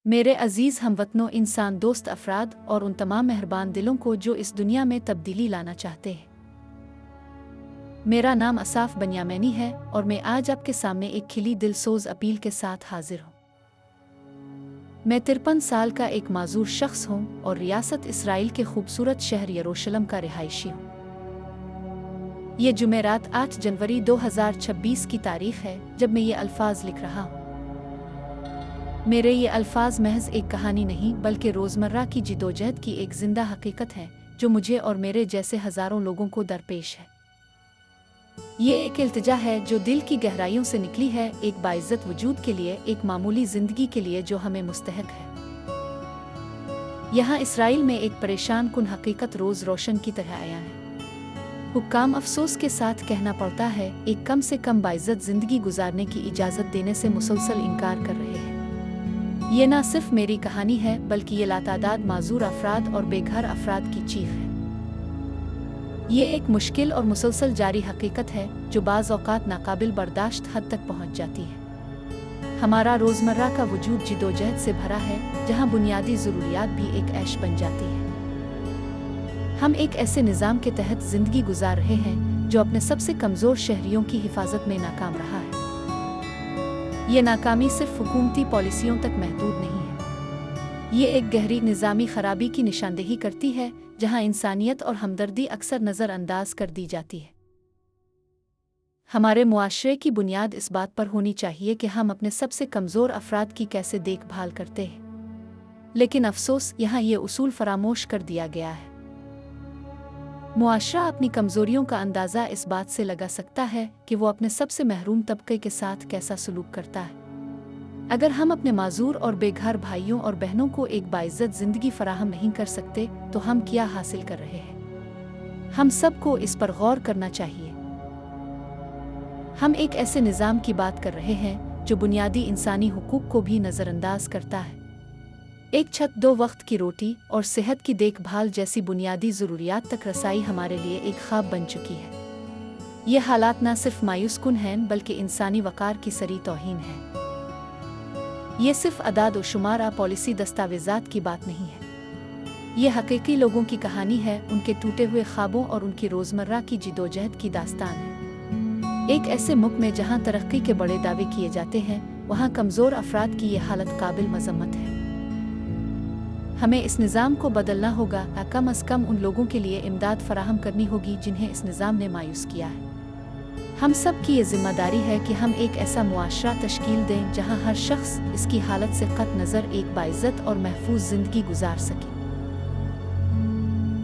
मेरे अजीज़ हमवतनों, इंसान दोस्त अफराद और उन तमाम मेहरबान दिलों को जो इस दुनिया में तब्दीली लाना चाहते हैं। मेरा नाम असाफ बनियामैनी है और मैं आज आपके सामने एक खिली दिलसोज अपील के साथ हाजिर हूँ। मैं 53 साल का एक माजूर शख्स हूँ और रियासत इसराइल के खूबसूरत शहर यरूशलेम का रिहायशी हूँ। ये जुमेरात 8 जनवरी 2026 की तारीख है जब मैं ये अल्फाज लिख रहा हूँ। मेरे ये अल्फाज महज एक कहानी नहीं बल्कि रोज़मर्रा की जिदोजहद की एक जिंदा हकीकत है जो मुझे और मेरे जैसे हज़ारों लोगों को दरपेश है। ये एक इल्तिजा है जो दिल की गहराइयों से निकली है, एक बाइज़्ज़त वजूद के लिए, एक मामूली ज़िंदगी के लिए जो हमें मुस्तहक है। यहाँ इसराइल में एक परेशान कुन हकीकत रोज़ रोशन की तरह आया है। हुक्काम अफसोस के साथ कहना पड़ता है, एक कम से कम बाइज़्ज़त ज़िंदगी गुजारने की इजाज़त देने से मुसलसल इनकार कर रहे हैं। ये ना सिर्फ मेरी कहानी है बल्कि ये लातादाद माजूर अफराद और बेघर अफराद की चीख है। ये एक मुश्किल और मुसलसल जारी हकीकत है जो बाज़ औक़ात नाकाबिल बर्दाश्त हद तक पहुँच जाती है। हमारा रोज़मर्रा का वजूद जिदोजहद से भरा है जहाँ बुनियादी ज़रूरियात भी एक ऐश बन जाती है। हम एक ऐसे निज़ाम के तहत ज़िंदगी गुजार रहे हैं जो अपने सबसे कमज़ोर शहरियों की हिफाजत में नाकाम रहा है। ये नाकामी सिर्फ हुकूमती पॉलिसियों तक महदूद नहीं है, ये एक गहरी निज़ामी खराबी की निशानदेही करती है जहां इंसानियत और हमदर्दी अक्सर नज़रअंदाज कर दी जाती है। हमारे मुआशरे की बुनियाद इस बात पर होनी चाहिए कि हम अपने सबसे कमज़ोर अफराद की कैसे देखभाल करते हैं, लेकिन अफसोस यहाँ ये उसूल फरामोश कर दिया गया है। मुआशरा अपनी कमज़ोरियों का अंदाज़ा इस बात से लगा सकता है कि वो अपने सबसे महरूम तबके के साथ कैसा सलूक करता है। अगर हम अपने माजूर और बेघर भाइयों और बहनों को एक बाइज़्ज़त ज़िंदगी फराहम नहीं कर सकते तो हम क्या हासिल कर रहे हैं? हम सबको इस पर गौर करना चाहिए। हम एक ऐसे निज़ाम की बात कर रहे हैं जो बुनियादी इंसानी हुकूक को भी नज़रअंदाज करता है। एक छत, 2 वक्त की रोटी और सेहत की देखभाल जैसी बुनियादी ज़रूरियात तक रसाई हमारे लिए एक ख्वाब बन चुकी है। ये हालात न सिर्फ मायूस कुन हैं बल्कि इंसानी वक़ार की सरी तौहीन है। ये सिर्फ अदाद व शुमारा पॉलिसी दस्तावेज़ात की बात नहीं है, ये हकीकी लोगों की कहानी है, उनके टूटे हुए ख्वाबों और उनकी रोज़मर्रा की जिदोजहद की दास्तान है। एक ऐसे मुल्क में जहाँ तरक्की के बड़े दावे किए जाते हैं वहाँ कमज़ोर अफराद की ये हालत काबिल मज़म्मत है। हमें इस निज़ाम को बदलना होगा, कम अज़ कम उन लोगों के लिए इमदाद फराहम करनी होगी जिन्हें इस निज़ाम ने मायूस किया है। हम सब की ये ज़िम्मेदारी है कि हम एक ऐसा मुआशरा तश्कील दें जहाँ हर शख्स इसकी हालत से क़त नज़र एक बाइज़्ज़त और महफूज ज़िंदगी गुजार सके।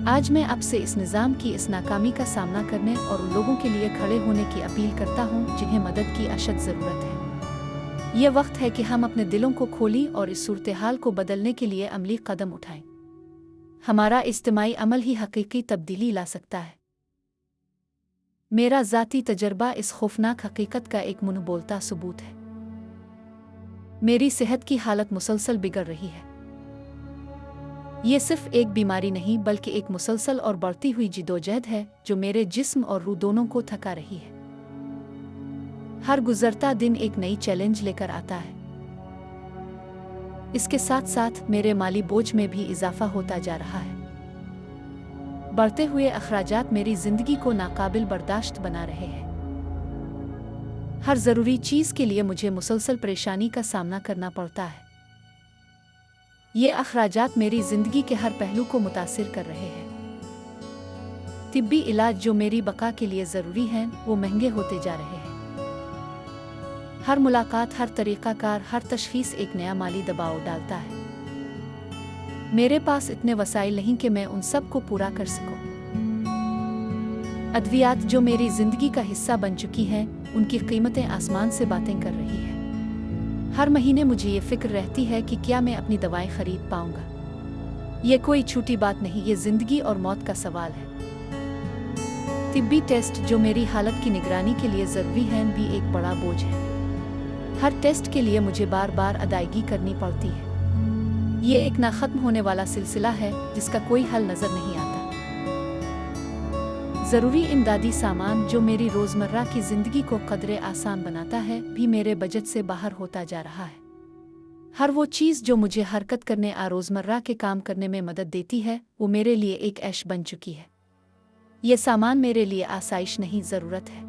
आज मैं आपसे इस निज़ाम की इस नाकामी का सामना करने और उन लोगों के लिए खड़े होने की अपील करता हूँ जिन्हें मदद की अशद ज़रूरत है। ये वक्त है कि हम अपने दिलों को खोलें और इस सूरत-ए-हाल को बदलने के लिए अमली कदम उठाएं। हमारा इज्तिमाई अमल ही हकीकी तब्दीली ला सकता है। मेरा ज़ाती तजर्बा इस खौफनाक हकीकत का एक मुँह बोलता सबूत है। मेरी सेहत की हालत मुसलसल बिगड़ रही है। ये सिर्फ एक बीमारी नहीं बल्कि एक मुसलसल और बढ़ती हुई जिदोजहद है जो मेरे जिस्म और रूह दोनों को थका रही है। हर गुजरता दिन एक नई चैलेंज लेकर आता है। इसके साथ साथ मेरे माली बोझ में भी इजाफा होता जा रहा है। बढ़ते हुए अखराजात मेरी जिंदगी को नाकाबिल बर्दाश्त बना रहे हैं। हर ज़रूरी चीज़ के लिए मुझे मुसलसल परेशानी का सामना करना पड़ता है। ये अखराजात मेरी जिंदगी के हर पहलू को मुतासिर कर रहे हैं। तिब्बी इलाज जो मेरी बका के लिए ज़रूरी हैं वो महंगे होते जा रहे हैं। हर मुलाकात, हर तरीक़ाकार, हर तशख़ीस एक नया माली दबाव डालता है। मेरे पास इतने वसाइल नहीं कि मैं उन सब को पूरा कर सकूं। अद्वियात जो मेरी ज़िंदगी का हिस्सा बन चुकी हैं, उनकी कीमतें आसमान से बातें कर रही हैं। हर महीने मुझे ये फ़िक्र रहती है कि क्या मैं अपनी दवाएं ख़रीद पाऊंगा। ये कोई छोटी बात नहीं, ये ज़िंदगी और मौत का सवाल है। तिब्बी टेस्ट जो मेरी हालत की निगरानी के लिए ज़रूरी हैं भी एक बड़ा बोझ है। हर टेस्ट के लिए मुझे बार बार अदायगी करनी पड़ती है। ये एक ना ख़त्म होने वाला सिलसिला है जिसका कोई हल नज़र नहीं आता। ज़रूरी इमदादी सामान जो मेरी रोज़मर्रा की ज़िंदगी को क़दरे आसान बनाता है भी मेरे बजट से बाहर होता जा रहा है। हर वो चीज़ जो मुझे हरकत करने और रोज़मर्रा के काम करने में मदद देती है, वो मेरे लिए एक ऐश बन चुकी है। ये सामान मेरे लिए आसाइश नहीं, ज़रूरत है।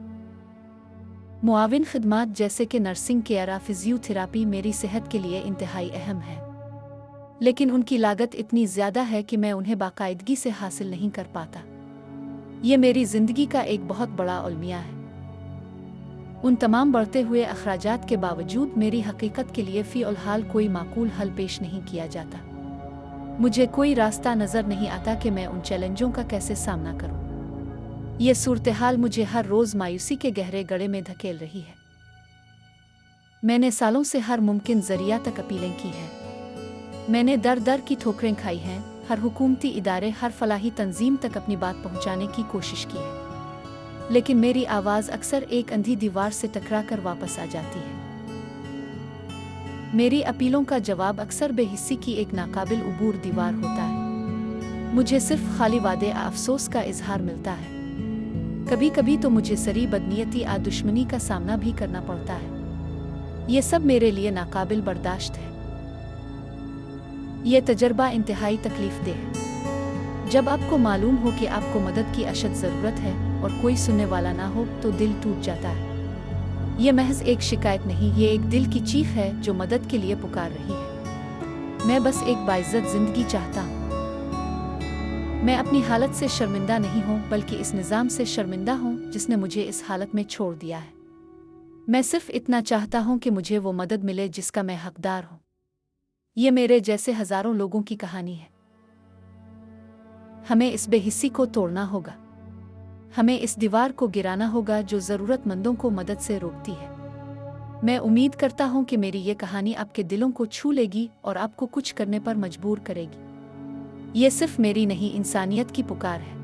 मुआविन खिदमात जैसे कि नर्सिंग केयर या फिजियोथेरापी मेरी सेहत के लिए इंतहाई अहम है, लेकिन उनकी लागत इतनी ज़्यादा है कि मैं उन्हें बाकायदगी से हासिल नहीं कर पाता। ये मेरी ज़िंदगी का एक बहुत बड़ा अलमिया है। उन तमाम बढ़ते हुए अखराजात के बावजूद मेरी हकीकत के लिए फ़िलहाल कोई माकूल हल पेश नहीं किया जाता। मुझे कोई रास्ता नज़र नहीं आता कि मैं उन चैलेंजों का कैसे सामना करूं। ये सूरत-ए-हाल मुझे हर रोज़ मायूसी के गहरे गड्ढे में धकेल रही है। मैंने सालों से हर मुमकिन ज़रिया तक अपीलें की हैं। मैंने दर दर की ठोकरें खाई हैं, हर हुकूमती इदारे, हर फलाही तंजीम तक अपनी बात पहुंचाने की कोशिश की है, लेकिन मेरी आवाज़ अक्सर एक अंधी दीवार से टकराकर वापस आ जाती है। मेरी अपीलों का जवाब अक्सर बेहिस्सी की एक नाकाबिल उबूर दीवार होता है। मुझे सिर्फ खाली वादे अफसोस का इजहार मिलता है। कभी कभी तो मुझे सरी बदनीयती आ दुश्मनी का सामना भी करना पड़ता है। ये सब मेरे लिए नाकाबिल बर्दाश्त है। ये तजर्बा इंतहाई तकलीफदेह है। जब आपको मालूम हो कि आपको मदद की अशद ज़रूरत है और कोई सुनने वाला ना हो तो दिल टूट जाता है। ये महज एक शिकायत नहीं, ये एक दिल की चीख है जो मदद के लिए पुकार रही है। मैं बस एक बाइज्जत ज़िंदगी चाहता हूँ। मैं अपनी हालत से शर्मिंदा नहीं हूँ, बल्कि इस निज़ाम से शर्मिंदा हूँ जिसने मुझे इस हालत में छोड़ दिया है। मैं सिर्फ इतना चाहता हूँ कि मुझे वो मदद मिले जिसका मैं हकदार हूँ। ये मेरे जैसे हज़ारों लोगों की कहानी है। हमें इस बेहिस्सी को तोड़ना होगा। हमें इस दीवार को गिराना होगा जो ज़रूरतमंदों को मदद से रोकती है। मैं उम्मीद करता हूँ कि मेरी ये कहानी आपके दिलों को छू लेगी और आपको कुछ करने पर मजबूर करेगी। ये सिर्फ मेरी नहीं, इंसानियत की पुकार है।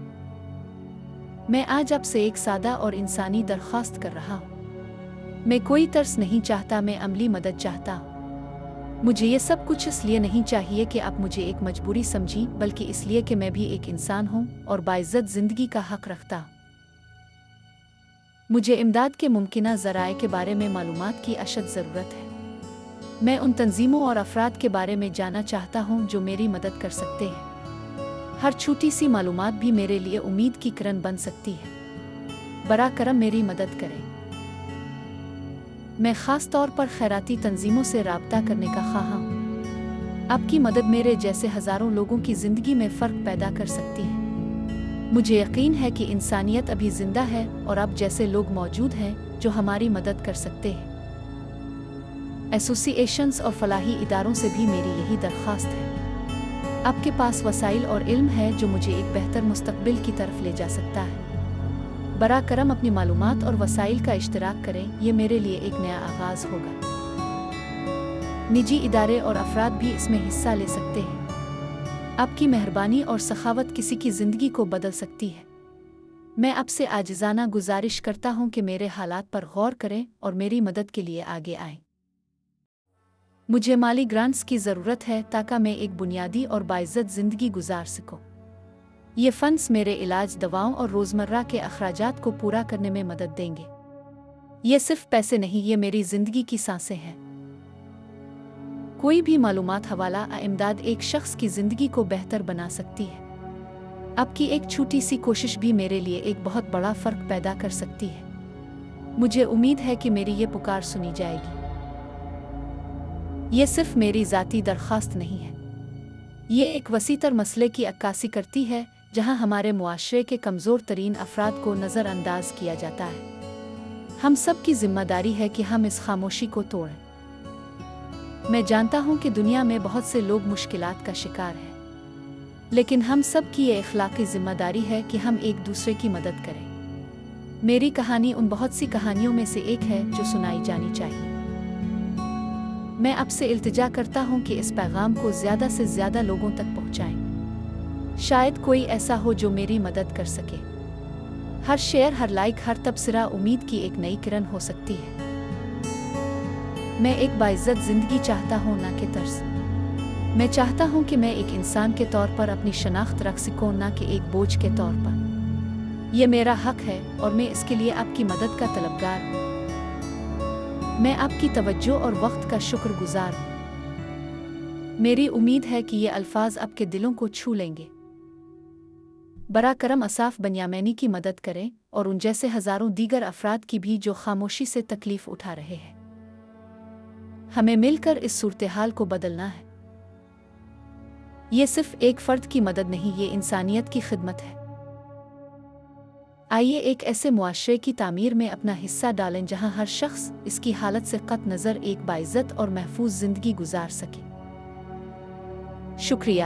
मैं आज आपसे एक सादा और इंसानी दरख्वास्त कर रहा हूँ। मैं कोई तरस नहीं चाहता, मैं अमली मदद चाहता हूँ। मुझे ये सब कुछ इसलिए नहीं चाहिए कि आप मुझे एक मजबूरी समझी, बल्कि इसलिए कि मैं भी एक इंसान हूँ और बाइज्जत ज़िंदगी का हक रखता हूँ। मुझे इमदाद के मुमकिना ज़राए के बारे में मालूमात की अशद ज़रूरत है। मैं उन तंजीमों और अफराद के बारे में जानना चाहता हूँ जो मेरी मदद कर सकते हैं। हर छोटी सी मालूमात भी मेरे लिए उम्मीद की किरण बन सकती है। बरा करम मेरी मदद करें। मैं ख़ास तौर पर खैराती तंजीमों से राब्ता करने का ख्वाह हूँ। आपकी मदद मेरे जैसे हज़ारों लोगों की ज़िंदगी में फ़र्क पैदा कर सकती है। मुझे यकीन है कि इंसानियत अभी जिंदा है और आप जैसे लोग मौजूद हैं जो हमारी मदद कर सकते हैं। एसोसिएशंस और फलाही इदारों से भी मेरी यही दरख्वास्त है। आपके पास वसाइल और इल्म है जो मुझे एक बेहतर मुस्तकबिल की तरफ ले जा सकता है। बरा करम अपनी मालूमात और वसाइल का इश्तराक करें, ये मेरे लिए एक नया आगाज़ होगा। निजी इदारे और अफराद भी इसमें हिस्सा ले सकते हैं। आपकी मेहरबानी और सखावत किसी की ज़िंदगी को बदल सकती है। मैं आपसे आजिज़ाना गुजारिश करता हूँ कि मेरे हालात पर गौर करें और मेरी मदद के लिए आगे आएं। मुझे माली ग्रांट्स की ज़रूरत है ताकि मैं एक बुनियादी और बाइज्जत ज़िंदगी गुजार सकूं। ये फंड्स मेरे इलाज, दवाओं और रोज़मर्रा के अखराजात को पूरा करने में मदद देंगे। ये सिर्फ पैसे नहीं, ये मेरी ज़िंदगी की सांसें हैं। कोई भी मालूमात, हवाला या इमदाद एक शख्स की ज़िंदगी को बेहतर बना सकती है। आपकी एक छोटी सी कोशिश भी मेरे लिए एक बहुत बड़ा फ़र्क पैदा कर सकती है। मुझे उम्मीद है कि मेरी ये पुकार सुनी जाएगी। ये सिर्फ मेरी ज़ाती दरख्वास्त नहीं है, ये एक वसीतर मसले की अक्कासी करती है जहां हमारे मुआशरे के कमज़ोर तरीन अफराद को नज़रअंदाज किया जाता है। हम सब की जिम्मेदारी है कि हम इस खामोशी को तोड़ें। मैं जानता हूं कि दुनिया में बहुत से लोग मुश्किलात का शिकार हैं, लेकिन हम सब की ये इखलाकी जिम्मेदारी है कि हम एक दूसरे की मदद करें। मेरी कहानी उन बहुत सी कहानियों में से एक है जो सुनाई जानी चाहिए। मैं आपसे इल्तिजा करता हूं कि इस पैगाम को ज़्यादा से ज़्यादा लोगों तक पहुंचाएं। शायद कोई ऐसा हो जो मेरी मदद कर सके। हर शेयर, हर लाइक, हर तबसरा उम्मीद की एक नई किरण हो सकती है। मैं एक बाइज्जत ज़िंदगी चाहता हूँ, ना कि तर्स। मैं चाहता हूँ कि मैं एक इंसान के तौर पर अपनी शनाख्त रख सकूँ, ना कि एक बोझ के तौर पर। यह मेरा हक है और मैं इसके लिए आपकी मदद का तलबगार हूँ। मैं आपकी तवज्जो और वक्त का शुक्रगुजार हूँ। میری امید ہے کہ یہ الفاظ آپ کے دلوں کو چھو لیں گے۔ برا کرم اصاف بنیامینی کی مدد کریں اور ان جیسے ہزاروں دیگر افراد کی بھی جو خاموشی سے تکلیف اٹھا رہے ہیں۔ ہمیں مل کر اس صورتحال کو بدلنا ہے۔ یہ صرف ایک فرد کی مدد نہیں، یہ انسانیت کی خدمت ہے۔ آئیے ایک ایسے معاشرے کی تعمیر میں اپنا حصہ ڈالیں جہاں ہر شخص اس کی حالت سے قطع نظر ایک باعزت اور محفوظ زندگی گزار سکے۔ شکریہ۔